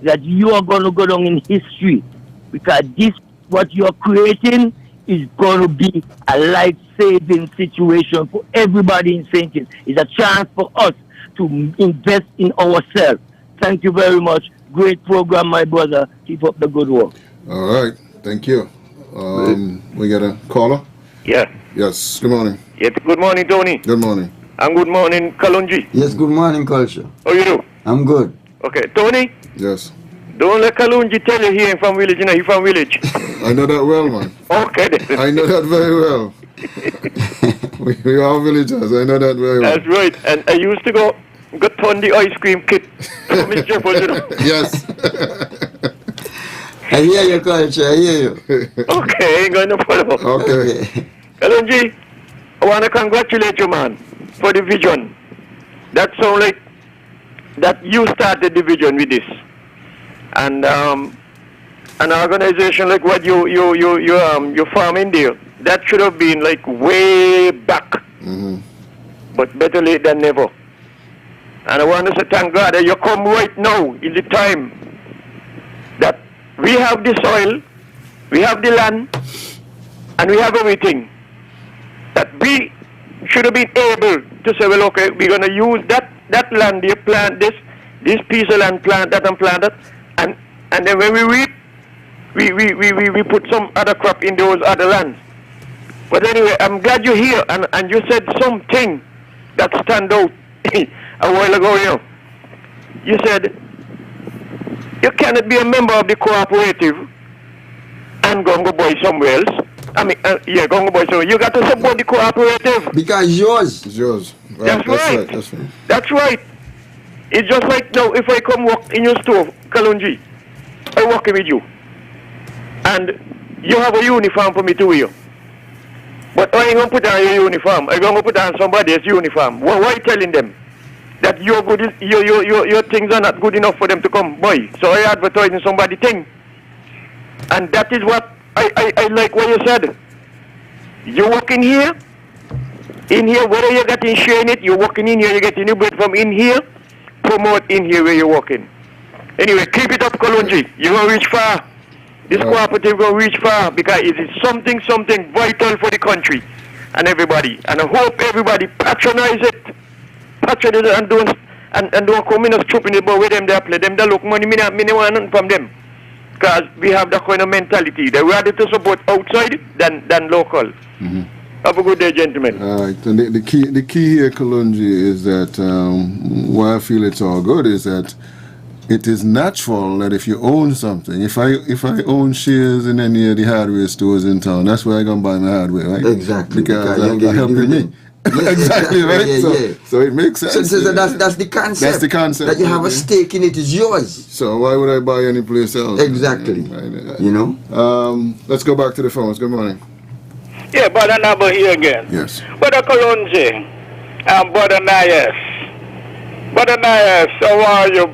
that you are going to go down in history, because this, what you're creating, is going to be a life-saving situation for everybody in St. Kitts. It's a chance for us to invest in ourselves. Thank you very much. Great program, my brother. Keep up the good work. All right. Thank you. We got a caller? Yeah. Yes. Good morning. Yes. Good morning, Tony. Good morning. And good morning, Kalunji. Yes, good morning, Culture. How you do? I'm good. Okay, Tony. Yes. Don't let Kalunji tell you he ain't from village. You know, he from village. I know that well, man. Okay, then. I know that very well. we are villagers. I know that very well. That's right. And I used to go turn the ice cream kit from Miss Jeffers, you know. Yes. I hear you, Culture. I hear you. Okay, ain't going no follow. Okay. Kalunji, I want to congratulate you, man, for the vision. That sounds like that you started the vision with this. And an organization like what you're farming there, that should have been like way back. Mm-hmm. But better late than never. And I want to say thank God that you come right now in the time that we have the soil, we have the land, and we have everything. That we should have been able to say, well, okay, we're going to use that land, you plant this piece of land, plant that and plant that, and then when we reap, we put some other crop in those other lands. But anyway, I'm glad you're here, and you said something that stand out a while ago, you know. you said you cannot be a member of the cooperative and go boy somewhere else. I mean, go boy somewhere. You got to support the cooperative. Because it's yours. That's right. That's right. That's right. It's just like now, if I come work in your store, Kalonji, I work with you. And you have a uniform for me to wear. But I ain't going to put on your uniform. I'm going to put on somebody else's uniform. Why are you telling them that your things are not good enough for them to come buy? So I advertising somebody's thing. And that is what I like what you said. You work in here, whether you're getting share in it, you're working in here, you're getting your bread from in here, promote in here where you're working. Anyway, keep it up, Kalonji. You're going to reach far. This cooperative will reach far because it is something vital for the country and everybody. And I hope everybody patronize it and don't come in a troop in the boat with them they play. Them they look money, me want nothing from them. Because we have that kind of mentality. They're rather to support outside than local. Mm-hmm. Have a good day, gentlemen. All right. And the key here, Kalonji, is that why I feel it's all good is that it is natural that if you own something, if I own shares in any of the hardware stores in town, that's where I'm going to buy my hardware, right? Exactly. Because I'm helping me. Exactly, right? So it makes sense. So that's the concept. That's the concept. That you have a stake in it is yours. So why would I buy any place else? Exactly. You know? Let's go back to the phones. Good morning. Yeah, Brother Nabo here again. Yes. Brother Kalonji and Brother Nayas. Brother Nayas, how are you?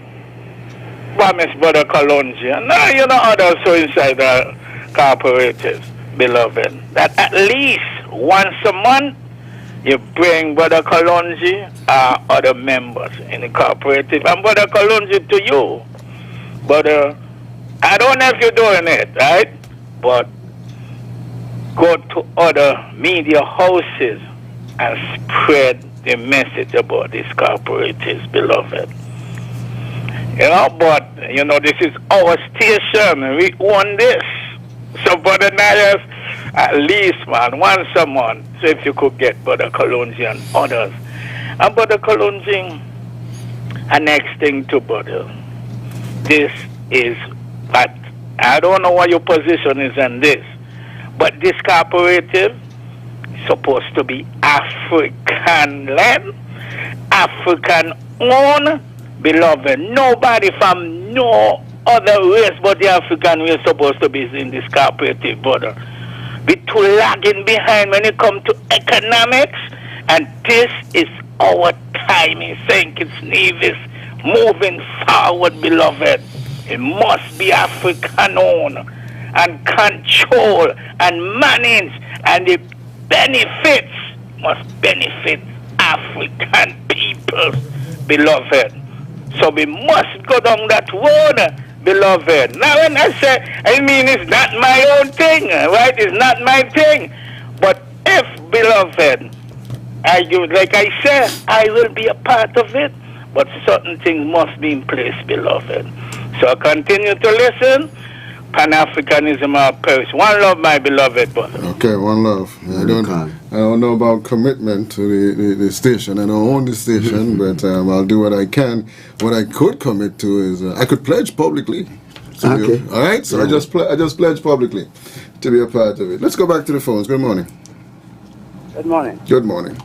Promise Brother Kalonji. And now you know others who inside the cooperatives, beloved. That at least once a month you bring Brother Kalonji or other members in the cooperative. And Brother Kalonji to you. Brother, I don't know if you're doing it, right? But go to other media houses and spread the message about these cooperatives, beloved. You know, but, you know, this is our station. We own this. So, Brother Nayas, at least, man, once a month, so if you could get Brother Kalonji and others. And Brother Kalonji, and next thing to Brother, this is, but I don't know what your position is on this, but this cooperative is supposed to be African-led, African-owned, beloved. Nobody from no other race but the African race supposed to be in this cooperative, brother. We too lagging behind when it comes to economics, and this is our time in St. Kitts Nevis moving forward, beloved. It must be African-owned and control and manage, and the benefits must benefit African people, beloved. So we must go down that road, beloved. Now when I say, I mean it's not my own thing, right? It's not my thing. But if, beloved, like I said, I will be a part of it, but certain things must be in place, beloved. So continue to listen. Pan-Africanism our perish. One love, my beloved brother. Okay, one love. I don't know about commitment to the station. I don't own the station, but I'll do what I can. What I could commit to is I could pledge publicly. Okay. All right. So yeah. I just pledged publicly to be a part of it. Let's go back to the phones. Good morning. Good morning. Good morning.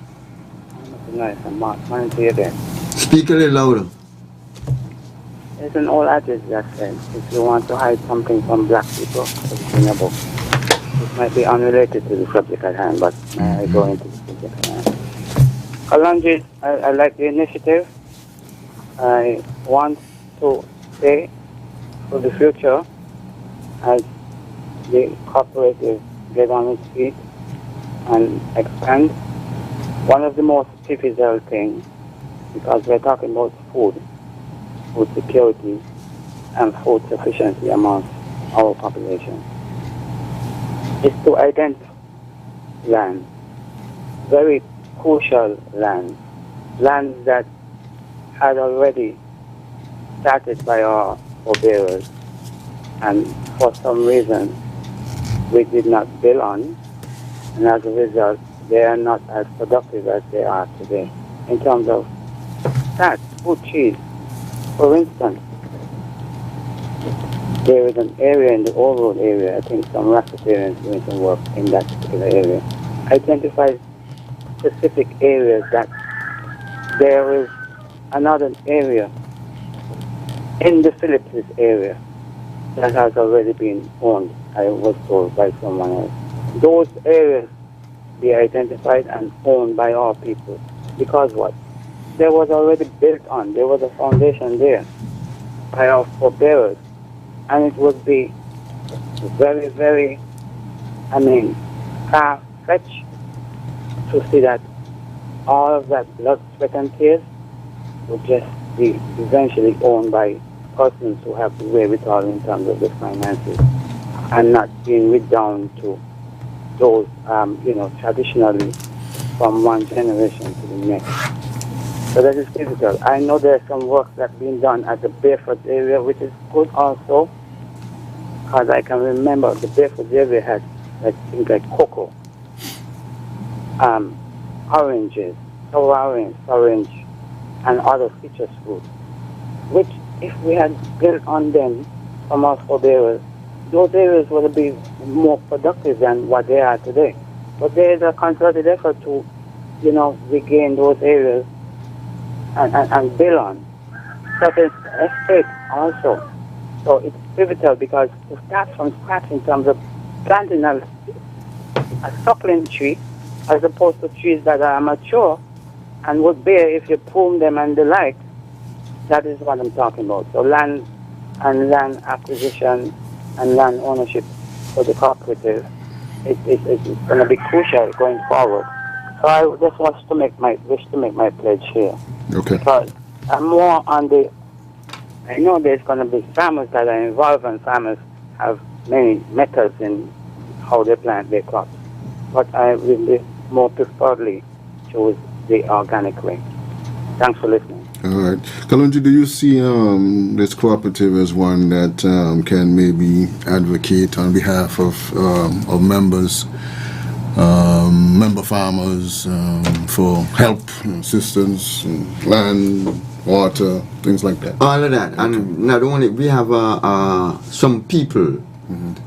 Nice. I'm Mark. Morning to you then. Speak a little louder. There's an old adage that says, if you want to hide something from black people, put it in your book. This might be unrelated to the subject at hand, but I go into the subject at hand. Kalonji, I like the initiative. I want to say for the future, as the cooperative get on its feet and expand, one of the most difficult things, because we're talking about food security and food sufficiency amongst our population, is to identify land, very crucial land that had already started by our forebearers, and for some reason we did not build on, and as a result they are not as productive as they are today in terms of that food cheese. For instance, there is an area in the Old Road area, I think some Rastafarians doing some work in that particular area, identifies specific areas that there is another area in the Philippines area that has already been owned, I was told by someone else. Those areas be identified and owned by our people. Because what? There was already built on, there was a foundation there by our forebearers. And it would be very, very, far-fetched to see that all of that blood, sweat, and tears would just be eventually owned by persons who have the wherewithal in terms of the finances and not being with down to those, traditionally from one generation to the next. So that is difficult. I know there's some work that's being done at the Barefoot area, which is good also, because I can remember the Barefoot area had things like cocoa, oranges, sour orange, and other citrus fruits, which if we had built on them from our forebearers, those areas would be more productive than what they are today. But there is a concerted effort to, regain those areas and build on certain estates also. So it's pivotal because to start from scratch in terms of planting a suckling tree as opposed to trees that are mature and would bear if you prune them and the like, that is what I'm talking about. So land acquisition and land ownership for the cooperative, it's going to be crucial going forward. So I just wish to make my pledge here. Okay. Because I'm more on I know there's going to be farmers that are involved, and farmers have many methods in how they plant their crops. But I will be more preferably choose the organic way. Thanks for listening. All right. Kalonji, do you see this cooperative as one that can maybe advocate on behalf of members, member farmers, for help, assistance, land, water, things like that? All of that. Okay. And not only, we have some people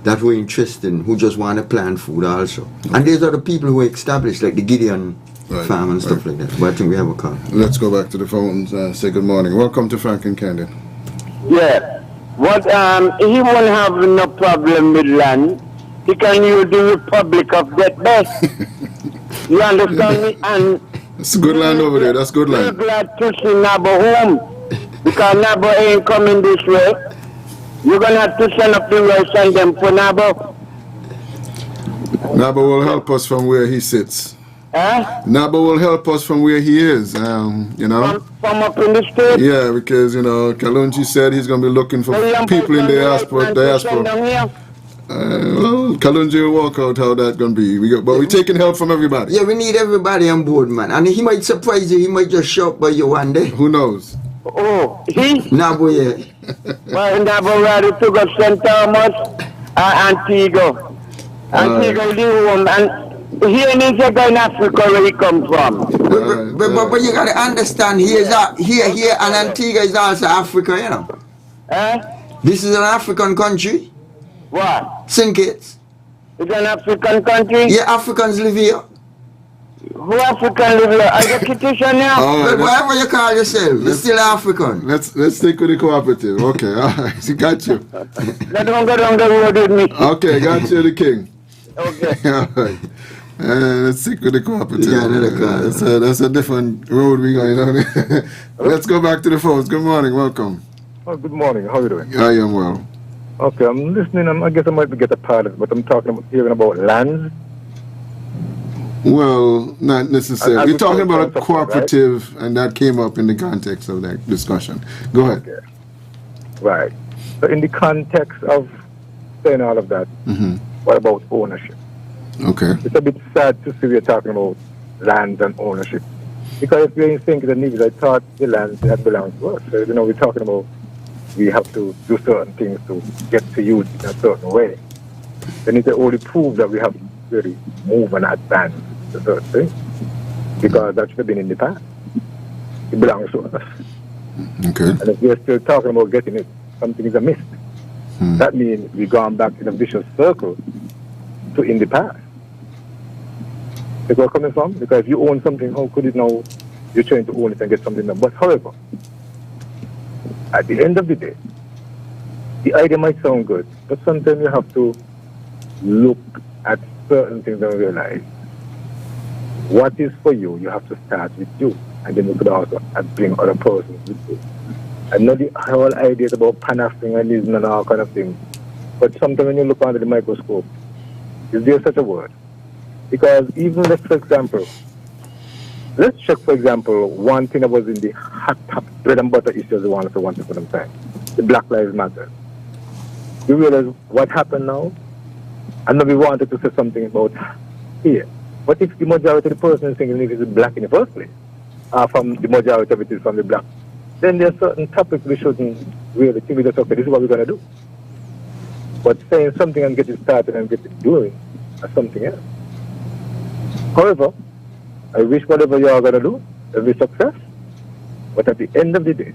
that we're interested in who just want to plant food also. Okay. And there's other people who are established, like the Gideon farm and stuff like that. But I think we have a call. Let's go back to the phones. Say good morning. Welcome to Frank and Candid. Yeah. What he won't have no problem with land. He can use the Republic of that best. You understand me? And it's good land over there. That's good land. We're glad to see Nabo home because Nabo ain't coming this way. You're gonna have to send up the way, send them for Nabo. Nabo will help us from where he sits. Nabo will help us from where he is, From up in the state? Yeah, because, Kalonji said he's going to be looking for people in the diaspora. Well, Kalonji will work out how that's going to be. But we're taking help from everybody. Yeah, we need everybody on board, man. And he might surprise you. He might just show up by you one day. Who knows? Oh, he? Nabo, yeah. Well, Nabo ready to go St. Thomas, Antigua. Antigua, the home, and he ain't in Africa where he come from. But you gotta understand, here and Antigua is also Africa, This is an African country. What? St. Kitts. It's an African country? Yeah, Africans live here. Who African live here? Are you a Kittian now? Right, whatever you call yourself, you're still African. Let's stick with the cooperative. Okay, all right. Got you. Let them go down the road with me. Okay, got you, the king. Okay. All right. Let's stick with the cooperative. Yeah, that's a different road we're going on. Let's go back to the phones. Good morning. Welcome. Oh, good morning. How are you doing? I am well. Okay, I'm listening. I guess I might get a part of it, but I'm hearing about lands. Well, not necessarily. We're talking about a cooperative, right? And that came up in the context of that discussion. Go ahead. Okay. Right. So in the context of saying all of that, what about ownership? Okay. It's a bit sad to see we're talking about land and ownership. Because if we ain't thinking the needs, I thought the land that belongs to us. So, we're talking about we have to do certain things to get to use it in a certain way. Then it only proves that we have to really move and advance to certain things. Because that should have been in the past. It belongs to us. Okay. And if we're still talking about getting it, something is amiss. That means we've gone back in a vicious circle to in the past. That's where I'm coming from? Because if you own something, how could it now you're trying to own it and get something done? But however, at the end of the day, the idea might sound good, but sometimes you have to look at certain things and realize what is for you, you have to start with you. And then you could also bring other persons with you. And not the whole ideas about pan-Africanism and all kind of things. But sometimes when you look under the microscope, is there such a word? Because even let's check, for example, one thing that was in the hot top bread and butter issues the one for once upon a time, the Black Lives Matter. You realize what happened now? And then we wanted to say something about here. What if the majority of the person is thinking it is black in the first place? From the majority of it is from the black. Then there are certain topics we shouldn't really think, we just okay, this is what we're going to do. But saying something and get it started and get it doing is something else. However, I wish whatever you are going to do, every success. But at the end of the day,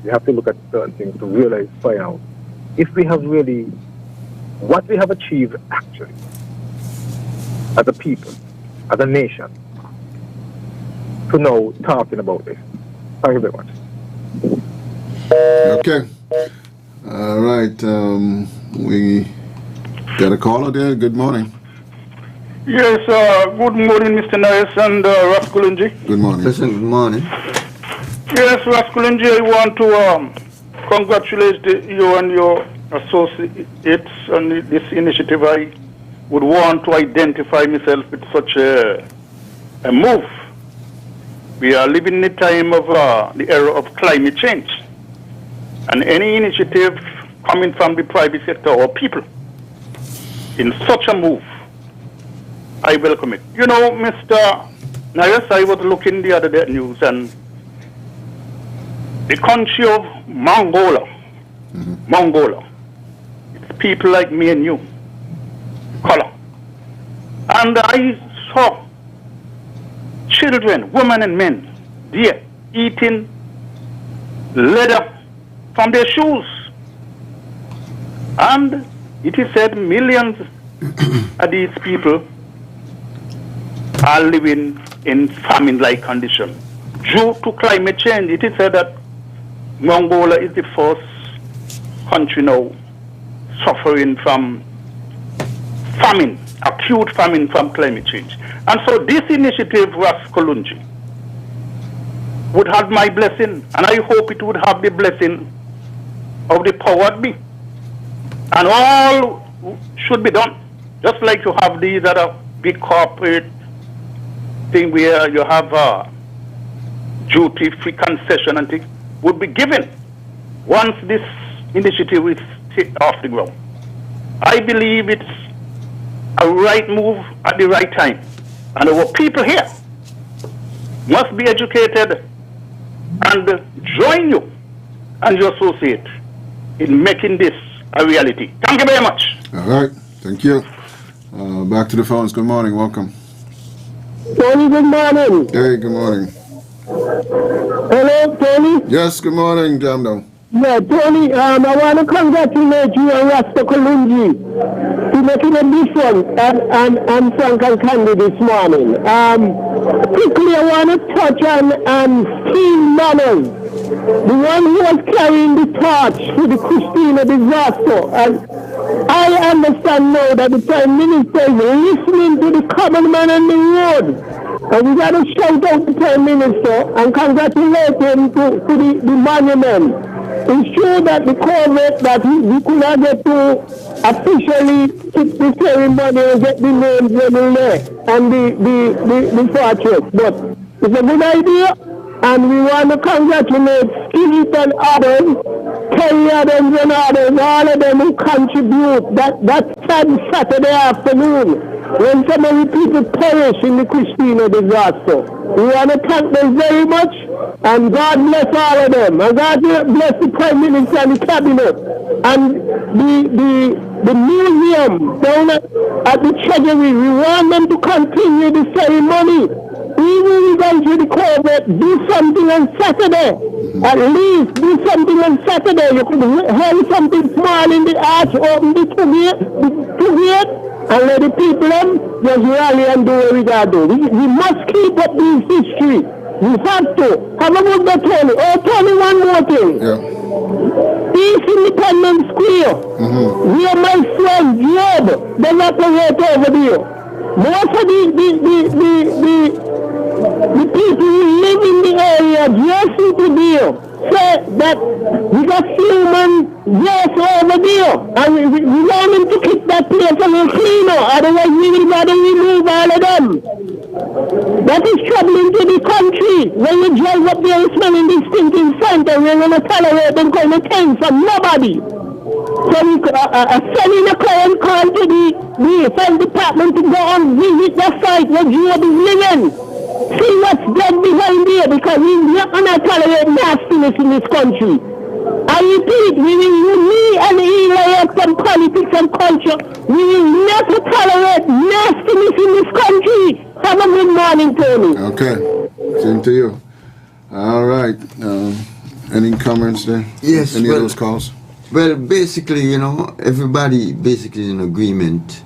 you have to look at certain things to realize, find out, if we have really, what we have achieved actually, as a people, as a nation, to know talking about this. Thank you very much. Okay. All right. We got a caller there. Good morning. Yes, good morning, Mr. Norris and Raskulunji. Good morning. Listen, good morning. Yes, Raskulunji, I want to congratulate you and your associates on this initiative. I would want to identify myself with such a move. We are living in a time of the era of climate change. And any initiative coming from the private sector or people in such a move, I welcome it. You know, Mr. Naras, I was looking the other day at news, and the country of Mongolia, it's people like me and you, color. And I saw children, women and men, there eating leather from their shoes. And it is said millions of these people are living in famine-like condition. Due to climate change, it is said that Mongolia is the first country now suffering from famine, acute famine from climate change. And so this initiative, Raskulunji, would have my blessing, and I hope it would have the blessing of the powered be. And all should be done, just like you have these other big corporate thing where you have duty-free concession and things, would be given once this initiative is off the ground. I believe it's a right move at the right time. And our people here must be educated and join you and your associate in making this a reality. Thank you very much. All right. Thank you. Back to the phones. Good morning. Welcome. Tony, good morning. Hey, good morning. Hello, Tony? Yes, good morning, Jamdo. Yeah, Tony, I want to congratulate you and Rasta Kalunji for making a difference and Frank and Candid this morning. Quickly, I want to touch on Steve Manners, the one who was carrying the torch for the Christina disaster. And I understand now that the Prime Minister is listening to the common man on the road. And we got to shout out the Prime Minister and congratulate him to the monument. It's true that the Corvette that we could not get to officially keep the ceremony and get the names level there and the fortress. But it's a good idea, and we want to congratulate Steve and others, Terry Adams and others, all of them who contribute that Saturday afternoon when so many people perish in the Christina disaster. We want to thank them very much, and God bless all of them. And God bless the Prime Minister and the Cabinet. And the museum down at the Treasury, we want them to continue the ceremony even we going to the COVID, do something on Saturday. At least do something on Saturday. You could hold something small in the arch, open the two gate, and let the people just rally and do what we got to do. We must keep up this history. We have to. Have a good day, Tony. Oh, Tony, one more thing. Yeah. East Independence Square, where my friend Job, they operate over there. Most of the people who live in the area, just people there, say that we got human just over there. And we want them to keep that place a little cleaner, otherwise we will rather remove all of them. That is troubling to the country. When you drive up there and smelling this stinking center, we're going to tolerate them kind of things from nobody. So we sending a client call to the health department to go and visit the site where Job is living. See what's dead behind there, because we're not going to tolerate nastiness in this country. I repeat, we and Eli from politics and culture, we will never tolerate nastiness in this country. Have a good morning, Tony. Okay. Same to you. All right. Any comments there? Yes. Any of those calls? Well, basically, you know, everybody basically is in agreement,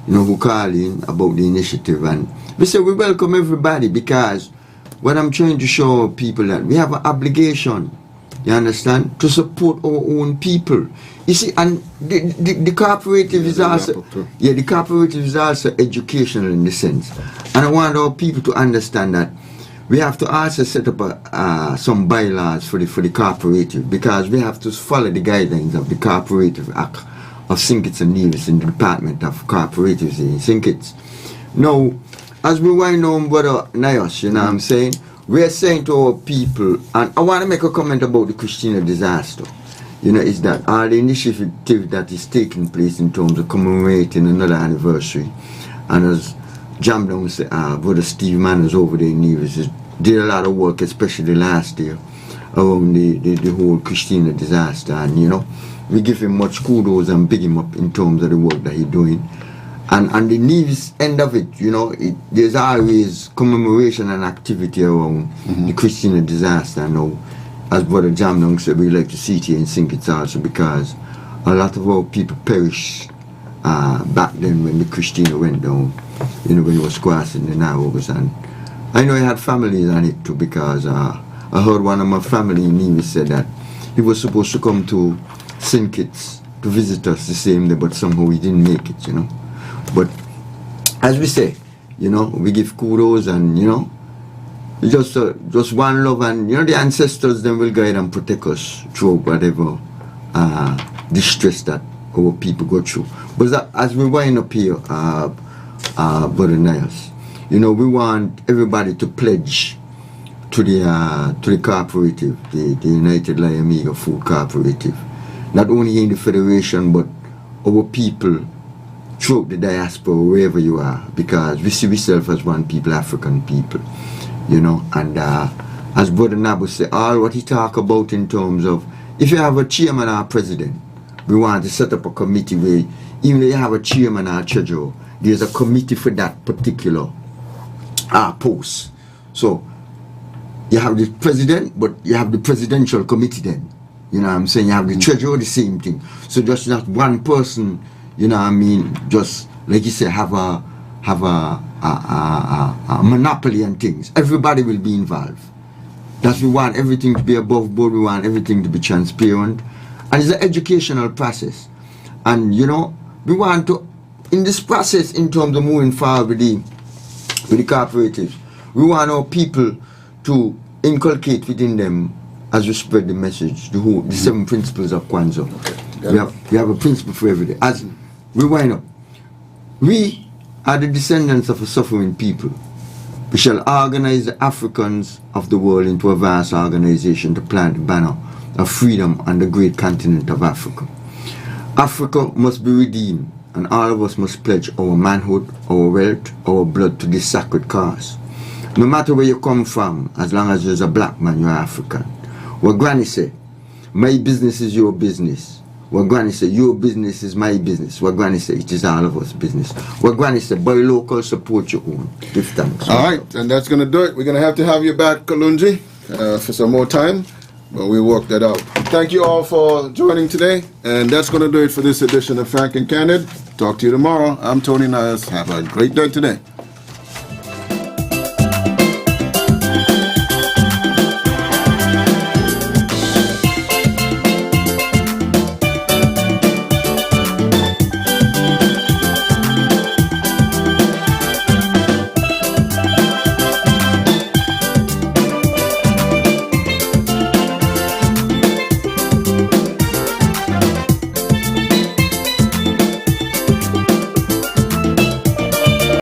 you know, who call in about the initiative. And we say we welcome everybody, because what I'm trying to show people that we have an obligation, you understand, to support our own people. You see, and the cooperative is also, the cooperative is also educational in the sense. And I want our people to understand that we have to also set up some bylaws for the cooperative, because we have to follow the guidelines of the Cooperative Act of St. Kitts and Nevis in the Department of Cooperatives in St. Kitts. Now, as we wind on Brother Nios, you know what I'm saying, we are saying to our people, and I want to make a comment about the Christina disaster, you know, is that all the initiative that is taking place in terms of commemorating another anniversary, and as Jam Down said, Brother Steve Manners over there in Nevis did a lot of work, especially last year, around the whole Christina disaster, and you know, we give him much kudos and big him up in terms of the work that he's doing. And the Nevis end of it, you know, there's always commemoration and activity around the Christina disaster. Now, as Brother Jamdong said, we like to see it here in St. Kitts also, because a lot of our people perished back then when the Christina went down, you know, when it was crossing the Narrows. And I know he had families on it too, because I heard one of my family in Nevis said that he was supposed to come to St. Kitts to visit us the same day, but somehow he didn't make it, you know. But as we say, you know, we give kudos, and you know, just one love, and you know, the ancestors then will guide and protect us through whatever distress that our people go through. But as we wind up here, Brother Nias, you know, we want everybody to pledge to the cooperative, the United Liamiga Food Cooperative, not only in the federation but our people throughout the diaspora, wherever you are, because we see ourselves as one people, African people, you know. And as Brother Nabu said, all what he talk about in terms of, if you have a chairman or a president, we want to set up a committee where, even though you have a chairman or a treasurer, there's a committee for that particular post. So you have the president, but you have the presidential committee then. You know what I'm saying? You have the treasurer, the same thing. So just not one person, you know what I mean, just like you say, have a monopoly on things. Everybody will be involved. That's, we want everything to be above board, we want everything to be transparent. And it's an educational process. And you know, we want to, in this process, in terms of moving forward with the cooperatives, we want our people to inculcate within them, as we spread the message, the 7 principles of Kwanzaa. Okay. We have a principle for every day. As we wind up, we are the descendants of a suffering people. We shall organize the Africans of the world into a vast organization to plant the banner of freedom on the great continent of Africa. Africa must be redeemed, and all of us must pledge our manhood, our wealth, our blood to this sacred cause. No matter where you come from, as long as you're a black man, you're African. What Granny said, my business is your business. What Granny say, your business is my business. What Granny say, it is all of us business. What Granny say, buy local, support your own. Give thanks. All right, and that's going to do it. We're going to have you back, Kalunji, for some more time, but we'll work that out. Thank you all for joining today, and that's going to do it for this edition of Frank and Candid. Talk to you tomorrow. I'm Tony Nias. Have a great day today.